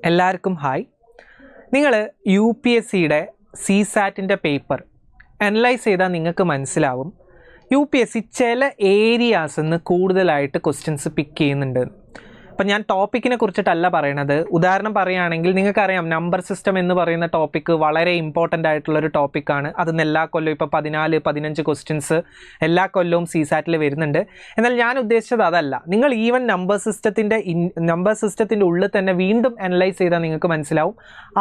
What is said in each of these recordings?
എല്ലാവർക്കും ഹായ്. നിങ്ങൾ UPSCയുടെ CSATൻ്റെ paper analyse ചെയ്താൽ നിങ്ങൾക്ക് മനസ്സിലാവും UPSC ചില ഏരിയാസിൽ നിന്ന് കൂടുതലായിട്ട് ക്വസ്റ്റ്യൻസ് പിക്ക് ചെയ്യുന്നുണ്ട്. അപ്പം ഞാൻ ടോപ്പിക്കിനെ കുറിച്ചിട്ടല്ല പറയണത്. ഉദാഹരണം പറയുകയാണെങ്കിൽ നിങ്ങൾക്കറിയാം നമ്പർ സിസ്റ്റം എന്ന് പറയുന്ന ടോപ്പിക്ക് വളരെ ഇമ്പോർട്ടൻ്റ് ആയിട്ടുള്ളൊരു ടോപ്പിക്കാണ്. അതിന് എല്ലാ കൊല്ലവും ഇപ്പോൾ 14-15 ക്വസ്റ്റ്യൻസ് എല്ലാ കൊല്ലവും CSATൽ വരുന്നുണ്ട്. എന്നാൽ ഞാൻ ഉദ്ദേശിച്ചത് അതല്ല. നിങ്ങൾ ഈവൻ നമ്പർ സിസ്റ്റത്തിൻ്റെ ഉള്ളിൽ തന്നെ വീണ്ടും അനലൈസ് ചെയ്താൽ നിങ്ങൾക്ക് മനസ്സിലാവും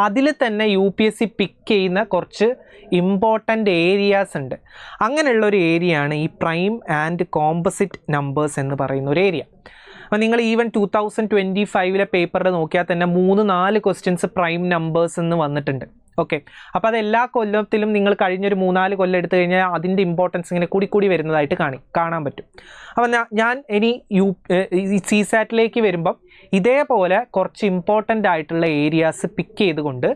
അതിൽ തന്നെ UPSC പിക്ക് ചെയ്യുന്ന കുറച്ച് ഇമ്പോർട്ടൻ്റ് ഏരിയാസ് ഉണ്ട്. അങ്ങനെയുള്ളൊരു ഏരിയയാണ് ഈ പ്രൈം ആൻഡ് കോമ്പോസിറ്റ് നമ്പേഴ്സ് എന്ന് പറയുന്ന ഒരു ഏരിയ. അപ്പോൾ നിങ്ങൾ ഈവൻ 2025 പേപ്പറിൽ നോക്കിയാൽ തന്നെ 3-4 ക്വസ്റ്റ്യൻസ് പ്രൈം നമ്പേഴ്സ് എന്ന് വന്നിട്ടുണ്ട്. ഓക്കെ, അപ്പോൾ അത് എല്ലാ കൊല്ലത്തിലും നിങ്ങൾ കഴിഞ്ഞൊരു 3-4 കൊല്ലം എടുത്തു കഴിഞ്ഞാൽ അതിൻ്റെ ഇമ്പോർട്ടൻസ് ഇങ്ങനെ കൂടി വരുന്നതായിട്ട് കാണാൻ പറ്റും. അപ്പോൾ ഞാൻ ഇനി CSATലേക്ക് വരുമ്പം ഇതേപോലെ കുറച്ച് ഇമ്പോർട്ടൻ്റ് ആയിട്ടുള്ള ഏരിയാസ് പിക്ക് ചെയ്തുകൊണ്ട്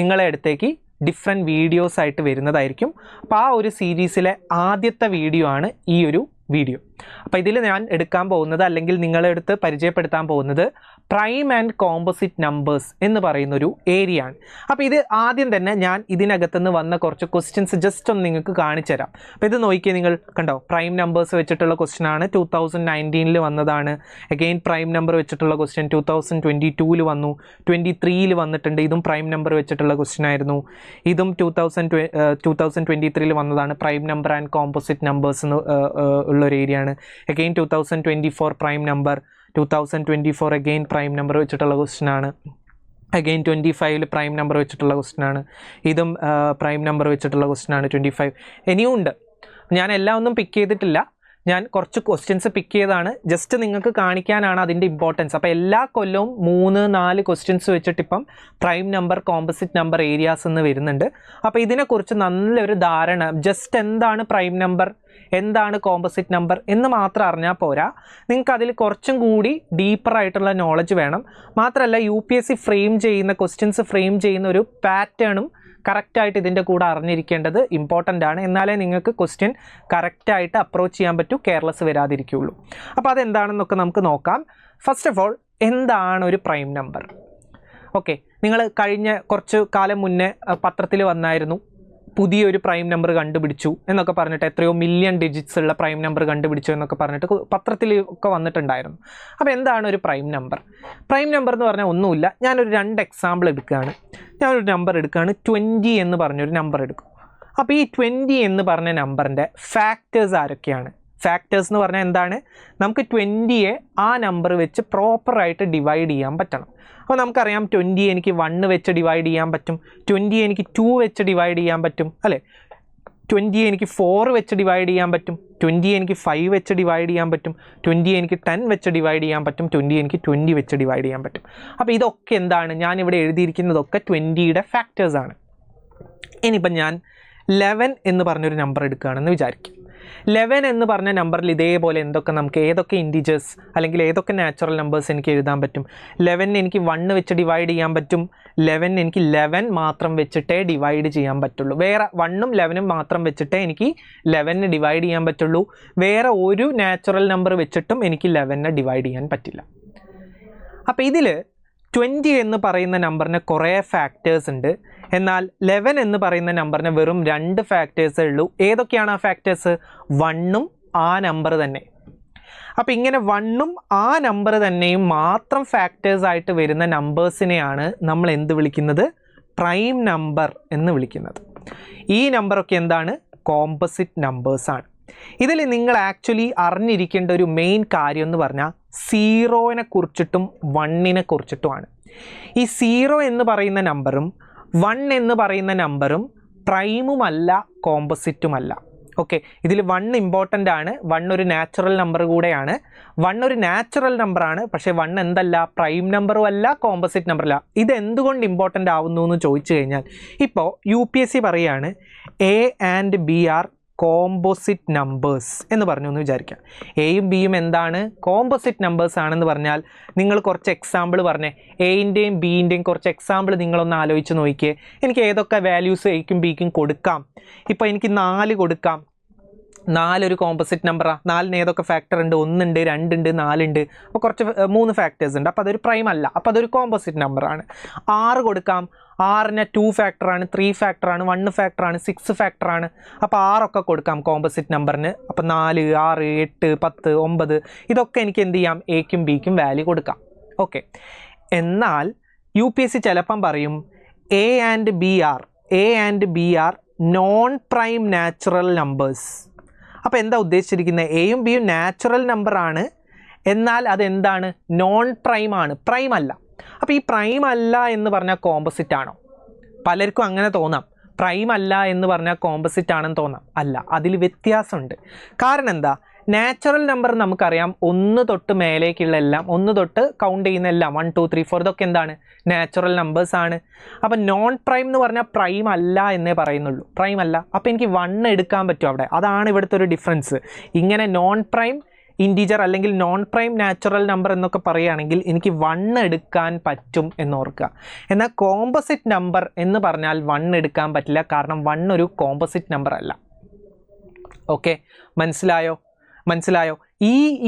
നിങ്ങളെ അടുത്തേക്ക് ഡിഫറെൻറ്റ് വീഡിയോസ് ആയിട്ട് വരുന്നതായിരിക്കും. അപ്പോൾ ആ ഒരു സീരീസിലെ ആദ്യത്തെ വീഡിയോ ആണ് ഈ ഒരു വീഡിയോ. അപ്പോൾ ഇതിൽ ഞാൻ എടുക്കാൻ പോകുന്നത് അല്ലെങ്കിൽ നിങ്ങളെ അടുത്ത് പരിചയപ്പെടുത്താൻ പോകുന്നത് പ്രൈം ആൻഡ് കോമ്പോസിറ്റ് നമ്പേഴ്സ് എന്ന് പറയുന്നൊരു ഏരിയ ആണ്. അപ്പോൾ ഇത് ആദ്യം തന്നെ ഞാൻ ഇതിനകത്തുനിന്ന് വന്ന കുറച്ച് ക്വസ്റ്റ്യൻസ് ജസ്റ്റ് ഒന്ന് നിങ്ങൾക്ക് കാണിച്ചു തരാം. അപ്പോൾ ഇത് നോക്കിയാൽ നിങ്ങൾ കണ്ടോ, പ്രൈം നമ്പേഴ്സ് വെച്ചിട്ടുള്ള ക്വസ്റ്റ്യൻ ആണ്. 2019 വന്നതാണ്. അഗെയിൻ പ്രൈം നമ്പർ വെച്ചിട്ടുള്ള ക്വസ്റ്റ്യൻ 2022 വന്നു, 23 വന്നിട്ടുണ്ട്. ഇതും പ്രൈം നമ്പർ വെച്ചിട്ടുള്ള ക്വസ്റ്റ്യൻ ആയിരുന്നു. ഇതും 2023 വന്നതാണ്. Prime number and composite numbers ഉള്ളൊരു ഏരിയ ആണ്. Again 2024 prime number, 2024 again prime number വെച്ചിട്ടുള്ള ക്വസ്റ്റ്യൻ ആണ്. അഗെയിൻ 25 പ്രൈം നമ്പർ വെച്ചിട്ടുള്ള ക്വസ്റ്റ്യൻ ആണ്. ഇതും പ്രൈം നമ്പർ വെച്ചിട്ടുള്ള ക്വസ്റ്റ്യൻ ആണ്. 25 ഇനിയും ഉണ്ട്. ഞാൻ എല്ലാം ഒന്നും പിക്ക് ചെയ്തിട്ടില്ല. ഞാൻ കുറച്ച് ക്വസ്റ്റ്യൻസ് പിക്ക് ചെയ്താണ് ജസ്റ്റ് നിങ്ങൾക്ക് കാണിക്കാനാണ് അതിൻ്റെ ഇമ്പോർട്ടൻസ്. അപ്പോൾ എല്ലാ കൊല്ലവും 3-4 ക്വസ്റ്റ്യൻസ് വെച്ചിട്ടിപ്പം prime number composite number areas എന്ന് വരുന്നുണ്ട്. അപ്പോൾ ഇതിനെക്കുറിച്ച് നല്ലൊരു ധാരണ, ജസ്റ്റ് എന്താണ് പ്രൈം നമ്പർ, എന്താണ് കോമ്പോസിറ്റ് നമ്പർ എന്ന് മാത്രം അറിഞ്ഞാൽ പോരാ, നിങ്ങൾക്ക് അതിൽ കുറച്ചും കൂടി ഡീപ്പറായിട്ടുള്ള നോളജ് വേണം. മാത്രമല്ല UPSC ഫ്രെയിം ചെയ്യുന്ന ക്വസ്റ്റ്യൻസ് ഫ്രെയിം ചെയ്യുന്ന ഒരു പാറ്റേണും കറക്റ്റായിട്ട് ഇതിൻ്റെ കൂടെ അറിഞ്ഞിരിക്കേണ്ടത് ഇമ്പോർട്ടൻ്റ് ആണ്. എന്നാലേ നിങ്ങൾക്ക് ക്വസ്റ്റ്യൻ കറക്റ്റായിട്ട് അപ്രോച്ച് ചെയ്യാൻ പറ്റൂ, കെയർലെസ് വരാതിരിക്കുകയുള്ളൂ. അപ്പോൾ അതെന്താണെന്നൊക്കെ നമുക്ക് നോക്കാം. ഫസ്റ്റ് ഓഫ് ഓൾ, എന്താണ് ഒരു പ്രൈം നമ്പർ? ഓക്കെ, നിങ്ങൾ കഴിഞ്ഞ കുറച്ച് കാലം മുന്നേ പത്രത്തിൽ വന്നായിരുന്നു പുതിയൊരു പ്രൈം നമ്പർ കണ്ടുപിടിച്ചു എന്നൊക്കെ പറഞ്ഞിട്ട്, എത്രയോ മില്യൺ ഡിജിറ്റ്സ് ഉള്ള പ്രൈം നമ്പർ കണ്ടുപിടിച്ചു എന്നൊക്കെ പറഞ്ഞിട്ട് പത്രത്തിൽ ഒക്കെ വന്നിട്ടുണ്ടായിരുന്നു. അപ്പോൾ എന്താണ് ഒരു പ്രൈം നമ്പർ? പ്രൈം നമ്പർ എന്ന് പറഞ്ഞാൽ ഒന്നുമില്ല. ഞാനൊരു 2 എക്സാമ്പിൾ എടുക്കുകയാണ്. ഞാനൊരു നമ്പർ എടുക്കുകയാണ്, 20 എന്ന് പറഞ്ഞൊരു നമ്പർ എടുക്കും. അപ്പോൾ ഈ 20 എന്ന് പറഞ്ഞ നമ്പറിൻ്റെ ഫാക്ടേഴ്സ് ആരൊക്കെയാണ്? ഫാക്ടേഴ്സ് എന്ന് പറഞ്ഞാൽ എന്താണ്? നമുക്ക് 20യെ ആ നമ്പർ വെച്ച് പ്രോപ്പറായിട്ട് ഡിവൈഡ് ചെയ്യാൻ പറ്റണം. അപ്പോൾ നമുക്കറിയാം 20 എനിക്ക് 1 വെച്ച് ഡിവൈഡ് ചെയ്യാൻ പറ്റും, 20 എനിക്ക് 2 വെച്ച് ഡിവൈഡ് ചെയ്യാൻ പറ്റും, അല്ലേ? 20 എനിക്ക് 4 വെച്ച് ഡിവൈഡ് ചെയ്യാൻ പറ്റും, 20 എനിക്ക് 5 വെച്ച് ഡിവൈഡ് ചെയ്യാൻ പറ്റും, 20 എനിക്ക് 10 വെച്ച് ഡിവൈഡ് ചെയ്യാൻ പറ്റും, 20 എനിക്ക് 20 വെച്ച് ഡിവൈഡ് ചെയ്യാൻ പറ്റും. അപ്പോൾ ഇതൊക്കെ എന്താണ്? ഞാനിവിടെ എഴുതിയിരിക്കുന്നതൊക്കെ 20യുടെ ഫാക്ടേഴ്സാണ്. ഇനിയിപ്പം ഞാൻ 11 എന്ന് പറഞ്ഞൊരു നമ്പർ എടുക്കുകയാണെന്ന് വിചാരിക്കും. 11 എന്ന് പറഞ്ഞ നമ്പറിൽ ഇതേപോലെ ഏതൊക്കെ ഇൻറ്റിജേഴ്സ് അല്ലെങ്കിൽ ഏതൊക്കെ നാച്ചുറൽ നമ്പേഴ്സ് എനിക്ക് എഴുതാൻ പറ്റും? 11 എനിക്ക് 1 വെച്ച് ഡിവൈഡ് ചെയ്യാൻ പറ്റും. 11 എനിക്ക് 11 മാത്രം വെച്ചിട്ടേ ഡിവൈഡ് ചെയ്യാൻ പറ്റുള്ളൂ. വേറെ 1ഉം 11ഉം മാത്രം വെച്ചിട്ടേ എനിക്ക് 11 ഡിവൈഡ് ചെയ്യാൻ പറ്റുള്ളൂ. വേറെ ഒരു നാച്ചുറൽ നമ്പർ വെച്ചിട്ടും എനിക്ക് 11 ഡിവൈഡ് ചെയ്യാൻ പറ്റില്ല. അപ്പോൾ ഇതിൽ 20 എന്ന് പറയുന്ന നമ്പറിന് കുറേ ഫാക്ടേഴ്സ് ഉണ്ട്. എന്നാൽ 11 എന്ന് പറയുന്ന നമ്പറിന് വെറും 2 ഫാക്ടേഴ്സേ ഉള്ളൂ. ഏതൊക്കെയാണ് ആ ഫാക്ടേഴ്സ്? 1ഉം ആ നമ്പർ തന്നെ. അപ്പോൾ ഇങ്ങനെ 1ഉം ആ നമ്പർ തന്നെയും മാത്രം ഫാക്ടേഴ്സ് ആയിട്ട് വരുന്ന നമ്പേഴ്സിനെയാണ് നമ്മൾ എന്ത് വിളിക്കുന്നത്? പ്രൈം നമ്പർ എന്ന് വിളിക്കുന്നത്. ഈ നമ്പറൊക്കെ എന്താണ്? കോമ്പോസിറ്റ് നമ്പേഴ്സാണ്. ഇതിൽ നിങ്ങൾ ആക്ച്വലി അറിഞ്ഞിരിക്കേണ്ട ഒരു മെയിൻ കാര്യം എന്ന് പറഞ്ഞാൽ 0നെ കുറിച്ചിട്ടും 1നെ കുറിച്ചിട്ടുമാണ്. ഈ 0 എന്ന് പറയുന്ന നമ്പറും 1 എന്ന് പറയുന്ന നമ്പറും പ്രൈമുമല്ല കോമ്പോസിറ്റുമല്ല. ഓക്കെ, ഇതിൽ 1 ഇമ്പോർട്ടൻ്റ് ആണ്. 1 ഒരു നാച്ചുറൽ നമ്പർ കൂടെയാണ്. 1 ഒരു നാച്ചുറൽ നമ്പറാണ്, പക്ഷേ 1 എന്തല്ല? പ്രൈം നമ്പറും അല്ല, കോമ്പോസിറ്റ് നമ്പറല്ല. ഇത് എന്തുകൊണ്ട് ഇമ്പോർട്ടൻ്റ് ആവുന്നു എന്ന് ചോദിച്ചു കഴിഞ്ഞാൽ, ഇപ്പോൾ UPSC പറയുകയാണ് A and B are composite numbers എന്ന് പറഞ്ഞു എന്ന് വിചാരിക്കാം. എയും ബിയും എന്താണ്? കോമ്പോസിറ്റ് നമ്പേഴ്സ് ആണെന്ന് പറഞ്ഞാൽ നിങ്ങൾ കുറച്ച് എക്സാമ്പിൾ പറഞ്ഞേ. എൻ്റെയും ബിൻ്റെയും കുറച്ച് എക്സാമ്പിൾ നിങ്ങളൊന്ന് ആലോചിച്ച് നോക്കിയേ. എനിക്ക് ഏതൊക്കെ വാല്യൂസ് എയ്ക്കും ബിക്കും കൊടുക്കാം? ഇപ്പോൾ എനിക്ക് 4 കൊടുക്കാം, 4 ഒരു കോമ്പോസിറ്റ് നമ്പറാണ്. 4ന് ഏതൊക്കെ ഫാക്ടർ ഉണ്ട്? 1 ഉണ്ട്, 2 ഉണ്ട്, 4 ഉണ്ട്. അപ്പോൾ കുറച്ച് 3 ഫാക്ടേഴ്സ് ഉണ്ട്. അപ്പോൾ അതൊരു പ്രൈം അല്ല, അപ്പോൾ അതൊരു കോമ്പോസിറ്റ് നമ്പറാണ്. 6 കൊടുക്കാം. 6ന് 2 ഫാക്ടറാണ്, 3 ഫാക്ടറാണ്, 1 ഫാക്ടറാണ്, 6 ഫാക്ടറാണ്. അപ്പോൾ 6 ഒക്കെ കൊടുക്കാം കോമ്പോസിറ്റ് നമ്പറിന്. അപ്പോൾ 4, 6, 8, 10, 9 ഇതൊക്കെ എനിക്ക് എന്ത് ചെയ്യാം? എക്കും ബിക്കും വാല്യൂ കൊടുക്കാം. ഓക്കെ. എന്നാൽ UPSC ചിലപ്പം പറയും A and B are non prime natural numbers. അപ്പോൾ എന്താ ഉദ്ദേശിച്ചിരിക്കുന്നത്? എയും ബിയും നാച്ചുറൽ നമ്പറാണ്, എന്നാൽ അതെന്താണ്? നോൺ പ്രൈം ആണ്, പ്രൈം അല്ല. അപ്പോൾ ഈ പ്രൈം അല്ല എന്ന് പറഞ്ഞാൽ കോമ്പോസിറ്റ് ആണോ? പലർക്കും അങ്ങനെ തോന്നാം. പ്രൈം അല്ല എന്ന് പറഞ്ഞാൽ കോമ്പോസിറ്റ് ആണെന്ന് തോന്നാം. അല്ല, അതിൽ വ്യത്യാസമുണ്ട്. കാരണം എന്താ? നാച്ചുറൽ നമ്പർ നമുക്കറിയാം 1 തൊട്ട് മേലേക്കുള്ള എല്ലാം, 1 തൊട്ട് കൗണ്ട് ചെയ്യുന്ന എല്ലാം 1, 2, 3, 4 ഇതൊക്കെ എന്താണ്? നാച്ചുറൽ നമ്പേഴ്സ് ആണ്. അപ്പം നോൺ പ്രൈം എന്ന് പറഞ്ഞാൽ പ്രൈം അല്ല എന്നേ പറയുന്നുള്ളൂ, പ്രൈം അല്ല. അപ്പോൾ എനിക്ക് 1 എടുക്കാൻ പറ്റും അവിടെ. അതാണ് ഇവിടുത്തെ ഒരു ഡിഫറൻസ്. ഇങ്ങനെ നോൺ പ്രൈം ഇൻറ്റീജർ അല്ലെങ്കിൽ നോൺ പ്രൈം നാച്ചുറൽ നമ്പർ എന്നൊക്കെ പറയുകയാണെങ്കിൽ എനിക്ക് 1 എടുക്കാൻ പറ്റും എന്നോർക്കുക. എന്നാൽ കോമ്പോസിറ്റ് നമ്പർ എന്ന് പറഞ്ഞാൽ 1 എടുക്കാൻ പറ്റില്ല, കാരണം 1 ഒരു കോമ്പോസിറ്റ് നമ്പർ അല്ല. ഓക്കെ, മനസ്സിലായോ?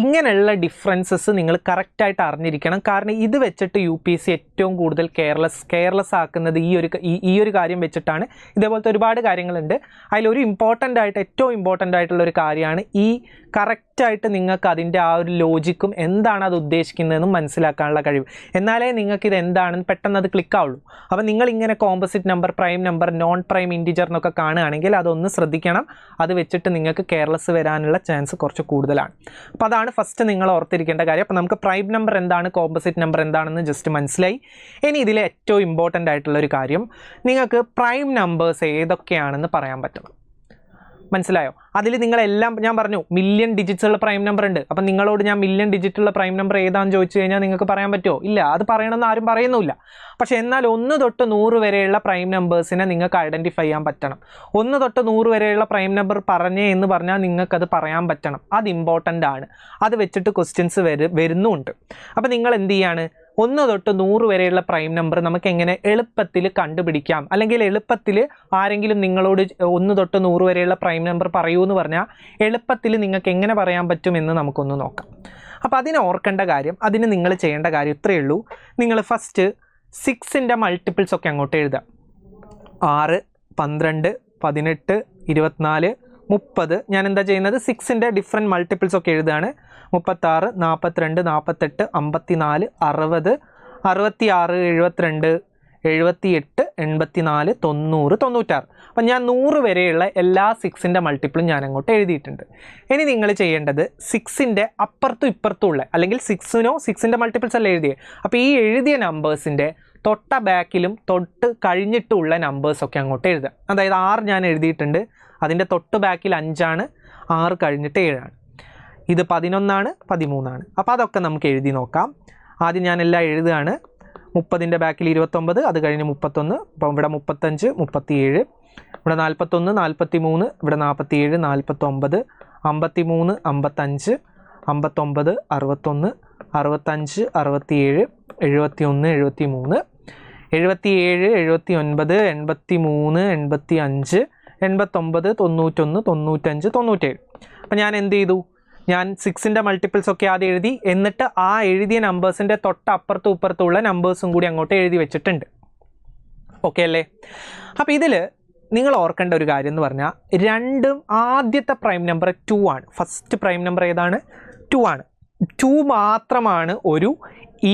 ഇങ്ങനെയുള്ള ഡിഫറൻസസ് നിങ്ങൾ കറക്റ്റായിട്ട് അറിഞ്ഞിരിക്കണം. കാരണം ഇത് വെച്ചിട്ട് UPSC ഏറ്റവും കൂടുതൽ കെയർലെസ് ആക്കുന്നത് ഈ ഒരു കാര്യം വെച്ചിട്ടാണ്. ഇതേപോലത്തെ ഒരുപാട് കാര്യങ്ങളുണ്ട്. അതിലൊരു ഏറ്റവും ഇമ്പോർട്ടൻ്റ് ആയിട്ടുള്ള ഒരു കാര്യമാണ് ഈ കറക്റ്റായിട്ട് നിങ്ങൾക്ക് അതിൻ്റെ ആ ഒരു ലോജിക്കും എന്താണ് അത് ഉദ്ദേശിക്കുന്നതെന്നും മനസ്സിലാക്കാനുള്ള കഴിവ്. എന്നാലേ നിങ്ങൾക്ക് ഇത് എന്താണെന്ന് പെട്ടെന്ന് അത് ക്ലിക്കാവുള്ളൂ. അപ്പോൾ നിങ്ങളിങ്ങനെ composite number, prime number, non prime integer എന്നൊക്കെ കാണുകയാണെങ്കിൽ അതൊന്ന് ശ്രദ്ധിക്കണം. അത് വെച്ചിട്ട് നിങ്ങൾക്ക് കെയർലെസ് വരാനുള്ള ചാൻസ് കുറച്ച് കൂടുതലാണ്. അപ്പോൾ അതാണ് ഫസ്റ്റ് നിങ്ങൾ ഓർത്തിരിക്കേണ്ട കാര്യം. അപ്പോൾ നമുക്ക് പ്രൈം നമ്പർ എന്താണ്, കോമ്പോസിറ്റ് നമ്പർ എന്താണെന്ന് ജസ്റ്റ് മനസ്സിലായി. ഇനി ഇതിലെ ഏറ്റവും ഇമ്പോർട്ടൻ്റ് ആയിട്ടുള്ളൊരു കാര്യം, നിങ്ങൾക്ക് പ്രൈം നമ്പേഴ്സ് ഏതൊക്കെയാണെന്ന് പറയാൻ പറ്റണം. മനസ്സിലായോ? അതിൽ നിങ്ങളെല്ലാം ഞാൻ പറഞ്ഞു മില്യൺ ഡിജിറ്റ്സുള്ള പ്രൈം നമ്പർ ഉണ്ട്. അപ്പം നിങ്ങളോട് ഞാൻ മില്യൺ ഡിജിറ്റുള്ള പ്രൈം നമ്പർ ഏതാണെന്ന് ചോദിച്ചു കഴിഞ്ഞാൽ നിങ്ങൾക്ക് പറയാൻ പറ്റുമോ? ഇല്ല, അത് പറയണമെന്ന് ആരും പറയുന്നുമില്ല. പക്ഷേ എന്നാൽ 1 തൊട്ട് 100 വരെയുള്ള പ്രൈം നമ്പേഴ്സിനെ നിങ്ങൾക്ക് ഐഡൻറ്റിഫൈ ചെയ്യാൻ പറ്റണം. 1 തൊട്ട് 100 വരെയുള്ള പ്രൈം നമ്പർ പറഞ്ഞേ എന്ന് പറഞ്ഞാൽ നിങ്ങൾക്കത് പറയാൻ പറ്റണം. അത് ഇമ്പോർട്ടൻ്റ് ആണ്. അത് വെച്ചിട്ട് ക്വസ്റ്റ്യൻസ് വരുന്നുമുണ്ട്. അപ്പോൾ നിങ്ങൾ എന്ത് ചെയ്യാണ്? 1 തൊട്ട് 100 വരെയുള്ള പ്രൈം നമ്പർ നമുക്ക് എങ്ങനെ എളുപ്പത്തിൽ കണ്ടുപിടിക്കാം, അല്ലെങ്കിൽ എളുപ്പത്തിൽ ആരെങ്കിലും നിങ്ങളോട് 1 തൊട്ട് 100 വരെയുള്ള പ്രൈം നമ്പർ പറയൂ എന്ന് പറഞ്ഞാൽ എളുപ്പത്തിൽ നിങ്ങൾക്ക് എങ്ങനെ പറയാൻ പറ്റുമെന്ന് നമുക്കൊന്ന് നോക്കാം. അപ്പോൾ അതിന് ഓർക്കേണ്ട കാര്യം, അതിന് നിങ്ങൾ ചെയ്യേണ്ട കാര്യം ഇത്രയേ ഉള്ളൂ. നിങ്ങൾ ഫസ്റ്റ് 6ൻ്റെ മൾട്ടിപ്പിൾസ് ഒക്കെ അങ്ങോട്ട് എഴുതുക. 6, 12, 18, 24, 30. ഞാൻ എന്താ ചെയ്യുന്നത്? 6ൻ്റെ ഡിഫറെൻറ്റ് മൾട്ടിപ്പിൾസ് ഒക്കെ എഴുതുകയാണ്. 36, 42, 48, 54, 60, 66, 72, 78, 84, 90, 96. അപ്പം ഞാൻ 100 വരെയുള്ള എല്ലാ 6ൻ്റെ മൾട്ടിപ്പിളും ഞാൻ അങ്ങോട്ട് എഴുതിയിട്ടുണ്ട്. ഇനി നിങ്ങൾ ചെയ്യേണ്ടത് 6ൻ്റെ അപ്പുറത്തും ഇപ്പുറത്തും ഉള്ള, അല്ലെങ്കിൽ 6ൻ്റെ മൾട്ടിപ്പിൾസ് അല്ല എഴുതിയത്. അപ്പോൾ ഈ എഴുതിയ നമ്പേഴ്സിൻ്റെ തൊട്ട ബാക്കിലും തൊട്ട് കഴിഞ്ഞിട്ടുള്ള നമ്പേഴ്സൊക്കെ അങ്ങോട്ട് എഴുതുക. അതായത് 6 ഞാൻ എഴുതിയിട്ടുണ്ട്, അതിൻ്റെ തൊട്ട് ബാക്കിൽ 5 ആണ്, 6 കഴിഞ്ഞിട്ട് 7 ആണ്. ഇത് 11 ആണ്, 13 ആണ്. അപ്പോൾ അതൊക്കെ നമുക്ക് എഴുതി നോക്കാം. ആദ്യം ഞാനെല്ലാം എഴുതുകയാണ്. 30ൻ്റെ ബാക്കിൽ 29, അത് കഴിഞ്ഞ് 31, അപ്പോൾ ഇവിടെ 35, 37, ഇവിടെ 41, 43, ഇവിടെ 47, 49, 53, 55, 59, 61, 65, 67, 71, 73, 77, 79, 83, 85, 89, 91, 95, 97. അപ്പോൾ ഞാൻ എന്ത് ചെയ്തു? ഞാൻ 6ൻ്റെ മൾട്ടിപ്പിൾസ് ഒക്കെ ആദ്യം എഴുതി, എന്നിട്ട് ആ എഴുതിയ നമ്പേഴ്സിൻ്റെ തൊട്ടപ്പുറത്തും ഇപ്പുറത്തുള്ള നമ്പേഴ്സും കൂടി അങ്ങോട്ട് എഴുതി വെച്ചിട്ടുണ്ട്. ഓക്കെ അല്ലേ? അപ്പോൾ ഇതിൽ നിങ്ങൾ ഓർക്കേണ്ട ഒരു കാര്യം എന്ന് പറഞ്ഞാൽ, ആദ്യത്തെ പ്രൈം നമ്പർ 2 ആണ്. ഫസ്റ്റ് പ്രൈം നമ്പർ ഏതാണ്? 2 ആണ്. 2 മാത്രമാണ് ഒരു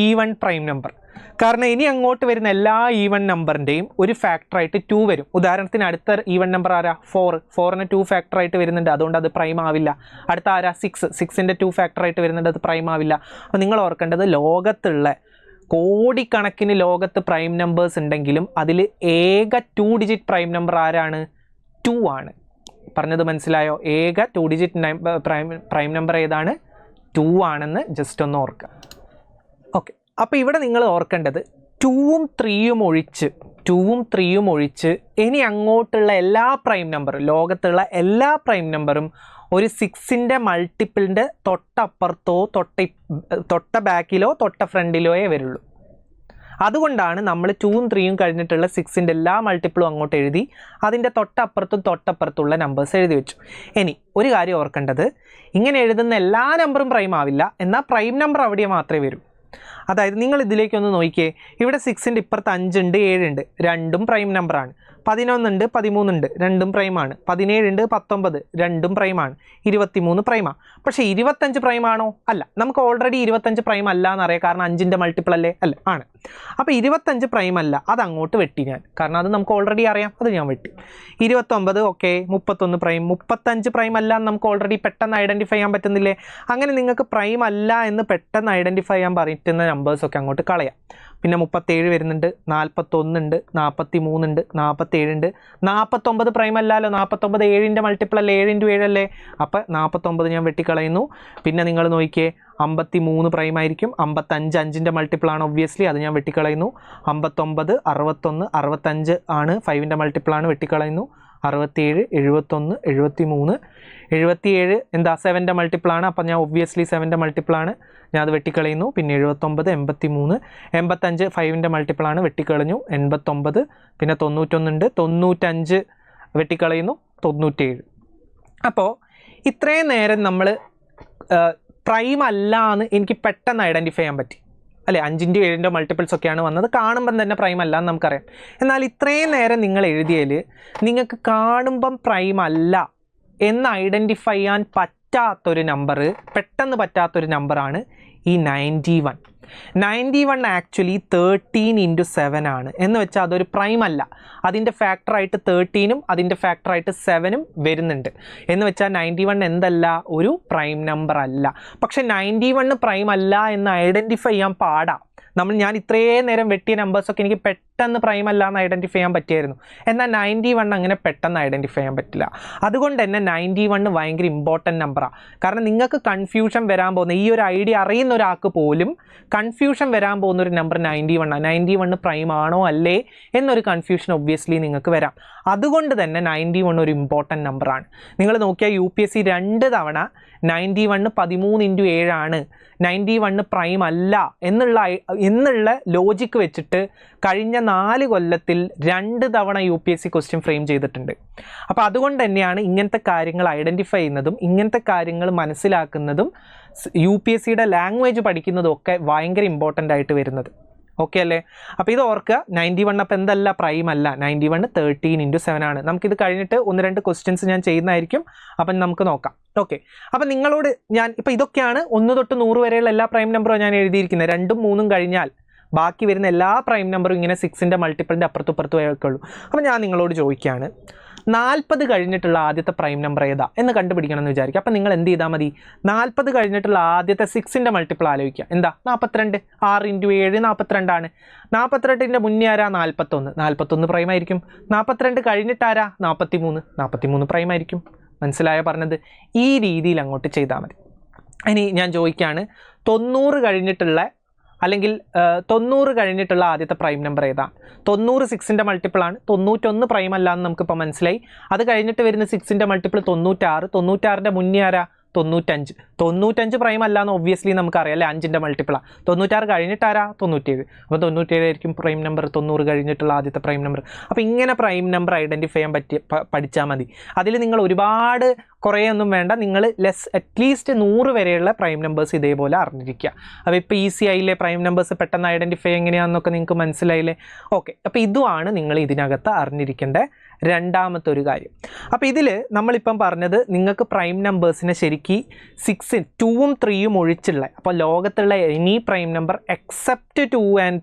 ഈവൺ പ്രൈം നമ്പർ. കാരണം ഇനി അങ്ങോട്ട് വരുന്ന എല്ലാ ഈവൺ നമ്പറിൻ്റെയും ഒരു ഫാക്ടറായിട്ട് 2 വരും. ഉദാഹരണത്തിന് അടുത്ത ഈവൺ നമ്പർ ആരാ? 4ന് 2 ഫാക്ടറായിട്ട് വരുന്നുണ്ട്, അതുകൊണ്ട് അത് പ്രൈം ആവില്ല. അടുത്ത ആരാ? 6ൻ്റെ 2 ഫാക്ടറായിട്ട് വരുന്നുണ്ട്, അത് പ്രൈം ആവില്ല. അപ്പോൾ നിങ്ങൾ ഓർക്കേണ്ടത്, ലോകത്തുള്ള കോടിക്കണക്കിന് ലോകത്ത് പ്രൈം നമ്പേഴ്സ് ഉണ്ടെങ്കിലും അതിൽ ഏക 2 ഡിജിറ്റ് പ്രൈം നമ്പർ ആരാണ്? 2 ആണ്. പറഞ്ഞത് മനസ്സിലായോ? ഏക 2 ഡിജിറ്റ് പ്രൈം നമ്പർ ഏതാണ്? 2 ആണെന്ന് ജസ്റ്റ് ഒന്ന് ഓർക്കുക. ഓക്കെ, അപ്പോൾ ഇവിടെ നിങ്ങൾ ഓർക്കേണ്ടത് 2ഉം 3ഉം ഒഴിച്ച് ഇനി അങ്ങോട്ടുള്ള എല്ലാ പ്രൈം നമ്പറും, ലോകത്തുള്ള എല്ലാ പ്രൈം നമ്പറും ഒരു 6ൻ്റെ മൾട്ടിപ്പിളിൻ്റെ തൊട്ടപ്പുറത്തോ തൊട്ട ബാക്കിലോ തൊട്ട ഫ്രണ്ടിലോയേ വരുള്ളൂ. അതുകൊണ്ടാണ് നമ്മൾ 2ഉം 3ഉം കഴിഞ്ഞിട്ടുള്ള 6ൻ്റെ എല്ലാ മൾട്ടിപ്പിളും അങ്ങോട്ട് എഴുതി അതിൻ്റെ തൊട്ടപ്പുറത്തുള്ള നമ്പേഴ്സ് എഴുതി വെച്ചു. ഇനി ഒരു കാര്യം ഓർക്കേണ്ടത്, ഇങ്ങനെ എഴുതുന്ന എല്ലാ നമ്പറും പ്രൈം ആവില്ല, എന്നാൽ പ്രൈം നമ്പർ അവിടെ മാത്രമേ വരൂ. അതായത് നിങ്ങൾ ഇതിലേക്കൊന്ന് നോക്കിയേ, ഇവിടെ 6ൻ്റെ ഇപ്പുറത്ത് 5 ഉണ്ട്, 7 ഉണ്ട്, രണ്ടും പ്രൈം നമ്പറാണ്. 11 ഉണ്ട്, 13 ഉണ്ട്, രണ്ടും പ്രൈമാണ്. 17 ഉണ്ട്, 19, രണ്ടും പ്രൈമാണ്. 23 പ്രൈമാണ്. പക്ഷേ 25 പ്രൈമാണോ? അല്ല. നമുക്ക് ഓൾറെഡി 25 പ്രൈം അല്ല എന്നറിയാം, കാരണം 5ൻ്റെ മൾട്ടിപ്പിൾ അല്ലേ? അല്ല, ആണ്. അപ്പോൾ 25 പ്രൈം അല്ല, അത് അങ്ങോട്ട് വെട്ടി ഞാൻ, കാരണം അത് നമുക്ക് ഓൾറെഡി അറിയാം, അത് ഞാൻ വെട്ടി. 29 ഓക്കെ, 31 പ്രൈം. 35 പ്രൈം അല്ല എന്ന് നമുക്ക് ഓൾറെഡി പെട്ടെന്ന് ഐഡൻറ്റിഫൈ ചെയ്യാൻ പറ്റുന്നില്ലേ? അങ്ങനെ നിങ്ങൾക്ക് പ്രൈം അല്ല എന്ന് പെട്ടെന്ന് ഐഡൻറ്റിഫൈ ചെയ്യാൻ പറ്റുന്ന നമ്പേഴ്സൊക്കെ അങ്ങോട്ട് കളയാം. പിന്നെ 37 വരുന്നുണ്ട്, 41 ഉണ്ട്, 43 ഉണ്ട്, 47 ഉണ്ട്. 49 പ്രൈം അല്ലല്ലോ, 49 7ൻ്റെ മൾട്ടിപ്പിൾ അല്ലേ, 7 × 7 അല്ലേ? അപ്പോൾ 49 ഞാൻ വെട്ടിക്കളയുന്നു. പിന്നെ നിങ്ങൾ നോക്കിയേ, 53 പ്രൈം ആയിരിക്കും. 55 5ൻ്റെ മൾട്ടിപ്പിൾ ആണ് ഒബ്വിയസ്ലി, അത് ഞാൻ വെട്ടിക്കളയുന്നു. 59 61 65 ആണ്, 5ൻ്റെ മൾട്ടിപ്പിൾ ആണ്, വെട്ടിക്കളയുന്നു. 67 71 73 77 എന്താ 7ൻ്റെ മൾട്ടിപ്പിൾ ആണ്, അപ്പം ഞാൻ ഒബ്വിയസ്ലി 7ൻ്റെ മൾട്ടിപ്പിൾ ആണ്, ഞാൻ അത് വെട്ടിക്കളയുന്നു. പിന്നെ 79 83 85 5ൻ്റെ മൾട്ടിപ്പിൾ ആണ്, വെട്ടിക്കളഞ്ഞു. 89 പിന്നെ 91 ഉണ്ട്, 95 വെട്ടിക്കളയുന്നു. 97. അപ്പോൾ ഇത്രയും നേരം നമ്മൾ പ്രൈം അല്ല എന്ന് എനിക്ക് പെട്ടെന്ന് ഐഡൻറ്റിഫൈ ചെയ്യാൻ പറ്റി അല്ലേ? 5ൻ്റെ 7ൻ്റെ മൾട്ടിപ്പിൾസ് ഒക്കെയാണ് വന്നത്, കാണുമ്പം തന്നെ പ്രൈം അല്ല എന്ന് നമുക്കറിയാം. എന്നാൽ ഇത്രയും നേരം നിങ്ങൾ എഴുതിയതിൽ നിങ്ങൾക്ക് കാണുമ്പം പ്രൈം അല്ല എന്ന് ഐഡൻറ്റിഫൈ ചെയ്യാൻ പറ്റാത്തൊരു നമ്പർ, പെട്ടെന്ന് പറ്റാത്തൊരു നമ്പറാണ് ഈ 91. 91 ആക്ച്വലി 13 × 7 ആണ്. എന്ന് വെച്ചാൽ അതൊരു പ്രൈം അല്ല, അതിൻ്റെ ഫാക്ടറായിട്ട് 13ഉം അതിൻ്റെ ഫാക്ടറായിട്ട് 7ഉം വരുന്നുണ്ട്. എന്ന് വെച്ചാൽ 91 എന്തല്ല, ഒരു പ്രൈം നമ്പർ അല്ല. പക്ഷെ 91 പ്രൈം അല്ല എന്ന് ഐഡൻറ്റിഫൈ ചെയ്യാൻ പാടാം. ഞാൻ ഇത്രയും നേരം വെട്ടിയ നമ്പേഴ്സൊക്കെ എനിക്ക് പെട്ടെന്ന് പ്രൈം അല്ല എന്ന് ഐഡൻറ്റിഫൈ ചെയ്യാൻ പറ്റിയായിരുന്നു. എന്നാൽ 91 അങ്ങനെ പെട്ടെന്ന് ഐഡൻറ്റിഫൈ ചെയ്യാൻ പറ്റില്ല. അതുകൊണ്ട് തന്നെ 91 ഭയങ്കര ഇമ്പോർട്ടൻറ്റ് നമ്പറാണ്. കാരണം നിങ്ങൾക്ക് കൺഫ്യൂഷൻ വരാൻ പോകുന്ന, ഈ ഒരു ഐഡിയ അറിയുന്ന ഒരാൾക്ക് പോലും കൺഫ്യൂഷൻ വരാൻ പോകുന്ന ഒരു നമ്പർ 91 ആണ്. 91 പ്രൈം ആണോ അല്ലേ എന്നൊരു കൺഫ്യൂഷൻ ഒബ്വിയസ്ലി നിങ്ങൾക്ക് വരാം. അതുകൊണ്ട് തന്നെ 91 ഒരു ഇമ്പോർട്ടൻറ്റ് നമ്പറാണ്. നിങ്ങൾ നോക്കിയാൽ UPSC 2 തവണ 91 13 × 7 ആണ്, 91 പ്രൈം അല്ല എന്നുള്ള ലോജിക്ക് വെച്ചിട്ട് കഴിഞ്ഞ 4 കൊല്ലത്തിൽ 2 തവണ UPSC ക്വസ്റ്റ്യൻ ഫ്രെയിം ചെയ്തിട്ടുണ്ട്. അപ്പോൾ അതുകൊണ്ട് തന്നെയാണ് ഇങ്ങനത്തെ കാര്യങ്ങൾ ഐഡൻറ്റിഫൈ ചെയ്യുന്നതും ഇങ്ങനത്തെ കാര്യങ്ങൾ മനസ്സിലാക്കുന്നതും UPSCയുടെ ലാംഗ്വേജ് പഠിക്കുന്നതും ഒക്കെ ഭയങ്കര ഇമ്പോർട്ടൻ്റ് ആയിട്ട് വരുന്നത്. ഓക്കെ അല്ലേ? അപ്പോൾ ഇത് ഓർക്കുക, 91 അപ്പോൾ എന്തല്ല, പ്രൈം അല്ല. 91 13 × 7 ആണ്. നമുക്കിത് കഴിഞ്ഞിട്ട് 1-2 ക്വസ്റ്റ്യൻസ് ഞാൻ ചെയ്യുന്നതായിരിക്കും. അപ്പം നമുക്ക് നോക്കാം. ഓക്കെ, അപ്പം നിങ്ങളോട് ഞാൻ ഇപ്പോൾ ഇതൊക്കെയാണ് 1 തൊട്ട് 100 വരെയുള്ള എല്ലാ പ്രൈം നമ്പറും ഞാൻ എഴുതിയിരിക്കുന്നത്. 2ഉം 3ഉം കഴിഞ്ഞാൽ ബാക്കി വരുന്ന എല്ലാ പ്രൈം നമ്പറും ഇങ്ങനെ 6ൻ്റെ മൾട്ടിപ്പിളിൻ്റെ അപ്പുറത്തും ആയിക്കുള്ളൂ. അപ്പം ഞാൻ നിങ്ങളോട് ചോദിക്കുകയാണ്, 40 കഴിഞ്ഞിട്ടുള്ള ആദ്യത്തെ പ്രൈം നമ്പർ ഏതാ എന്ന് കണ്ടുപിടിക്കണം എന്ന് വിചാരിക്കുക. അപ്പം നിങ്ങൾ എന്ത് ചെയ്താൽ മതി, 40 കഴിഞ്ഞിട്ടുള്ള ആദ്യത്തെ 6ൻ്റെ മൾട്ടിപ്പിൾ ആലോചിക്കുക. എന്താ? 42. 6 × 7 42 ആണ്. 42ൻ്റെ മുന്നേ ആരാ? 41. 41 പ്രൈം ആയിരിക്കും. 42 കഴിഞ്ഞിട്ടാരാ? 43 പ്രൈം ആയിരിക്കും. മനസ്സിലായോ പറഞ്ഞത്? ഈ രീതിയിൽ അങ്ങോട്ട് ചെയ്താൽ മതി. ഇനി ഞാൻ ചോദിക്കുകയാണ്, 90 കഴിഞ്ഞിട്ടുള്ള അല്ലെങ്കിൽ 90 കഴിഞ്ഞിട്ടുള്ള ആദ്യത്തെ പ്രൈം നമ്പർ ഏതാ? 90 6ൻ്റെ മൾട്ടിപ്പിൾ ആണ്. 91 പ്രൈം അല്ല എന്ന് നമുക്കിപ്പോൾ മനസ്സിലായി. അത് കഴിഞ്ഞിട്ട് വരുന്ന 6ൻ്റെ മൾട്ടിപ്പിൾ 96. 96ൻ്റെ മുന്നേ ആരാ? 95 പ്രൈം അല്ല എന്ന് ഒബ്വിയസ്ലി നമുക്കറിയാം അല്ലേ, 5ൻ്റെ മൾട്ടിപ്പിളാണ്. 96 കഴിഞ്ഞിട്ടാരാ? 97. അപ്പോൾ 97 ആയിരിക്കും പ്രൈം നമ്പർ, 90 കഴിഞ്ഞിട്ടുള്ള ആദ്യത്തെ പ്രൈം നമ്പർ. അപ്പോൾ ഇങ്ങനെ പ്രൈം നമ്പർ ഐഡൻറ്റിഫൈ ചെയ്യാൻ പഠിച്ചാൽ മതി. അതിൽ നിങ്ങൾ ഒരുപാട് കുറേയൊന്നും വേണ്ട, നിങ്ങൾ അറ്റ്ലീസ്റ്റ് 100 വരെയുള്ള പ്രൈം നമ്പേഴ്സ് ഇതേപോലെ അറിഞ്ഞിരിക്കുക. അപ്പോൾ ഇപ്പോൾ ഈസി ആയില്ലേ പ്രൈം നമ്പേഴ്സ് പെട്ടെന്ന് ഐഡൻറ്റിഫൈ എങ്ങനെയാണെന്നൊക്കെ നിങ്ങൾക്ക് മനസ്സിലായില്ലേ? ഓക്കെ, അപ്പോൾ ഇതുമാണ് നിങ്ങൾ ഇതിനകത്ത് അറിഞ്ഞിരിക്കേണ്ട രണ്ടാമത്തെ ഒരു കാര്യം. അപ്പോൾ ഇതിൽ നമ്മളിപ്പം പറഞ്ഞത് നിങ്ങൾക്ക് പ്രൈം നമ്പേഴ്സിനെ ശരിക്കും 6, 2ഉം 3ഉം ഒഴിച്ചുള്ള, അപ്പോൾ ലോകത്തുള്ള any prime number except 2 and